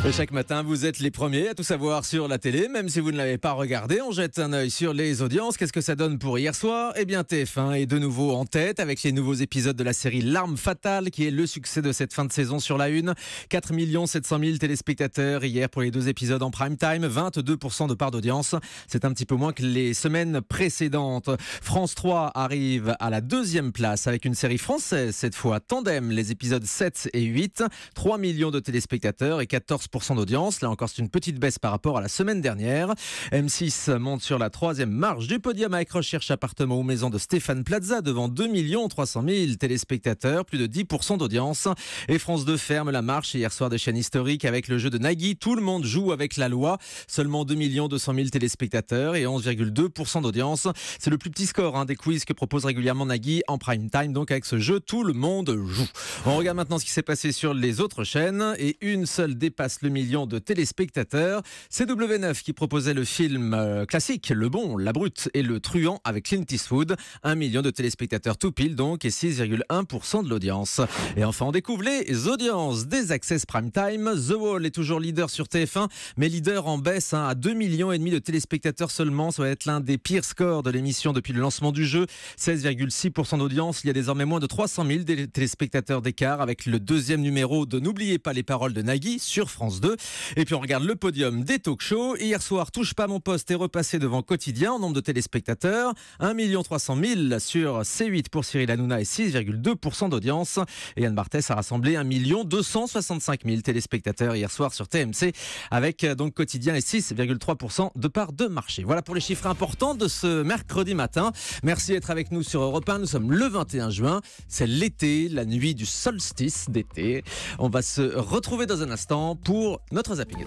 Et chaque matin, vous êtes les premiers à tout savoir sur la télé, même si vous ne l'avez pas regardé. On jette un œil sur les audiences. Qu'est-ce que ça donne pour hier soir? Eh bien, TF1 est de nouveau en tête avec les nouveaux épisodes de la série L'Arme Fatale, qui est le succès de cette fin de saison sur la une. 4 700 000 téléspectateurs hier pour les 2 épisodes en prime time, 22% de part d'audience. C'est un petit peu moins que les semaines précédentes. France 3 arrive à la 2e place avec une série française, cette fois Tandem, les épisodes 7 et 8. 3 millions de téléspectateurs et 14% d'audience. Là encore, c'est une petite baisse par rapport à la semaine dernière. M6 monte sur la 3e marche du podium avec Recherche appartement ou maison de Stéphane Plaza devant 2 300 000 téléspectateurs, plus de 10% d'audience. Et France 2 ferme la marche hier soir des chaînes historiques avec le jeu de Nagui. Tout le monde joue avec la loi. Seulement 2 200 000 téléspectateurs et 11,2% d'audience. C'est le plus petit score des quiz que propose régulièrement Nagui en prime time. Donc avec ce jeu, tout le monde joue. On regarde maintenant ce qui s'est passé sur les autres chaînes et une seule dépasse le million de téléspectateurs. C'est W9 qui proposait le film classique, Le Bon, la Brute et le Truand avec Clint Eastwood. 1 million de téléspectateurs tout pile donc et 6,1% de l'audience. Et enfin, on découvre les audiences des Access Prime Time. The Wall est toujours leader sur TF1, mais leader en baisse à 2,5 millions de téléspectateurs seulement. Ça va être l'un des pires scores de l'émission depuis le lancement du jeu. 16,6% d'audience. Il y a désormais moins de 300 000 téléspectateurs d'écart avec le 2e numéro de N'oubliez pas les paroles de Nagui sur France 2. Et puis on regarde le podium des talk-shows. Hier soir, Touche pas mon poste est repassé devant Quotidien en nombre de téléspectateurs. 1 300 000 sur C8 pour Cyril Hanouna et 6,2% d'audience. Et Yann Barthès a rassemblé 1 265 000 téléspectateurs hier soir sur TMC avec donc Quotidien et 6,3% de part de marché. Voilà pour les chiffres importants de ce mercredi matin. Merci d'être avec nous sur Europe 1. Nous sommes le 21 juin. C'est l'été, la nuit du solstice d'été. On va se retrouver dans un instant pour notre zapping.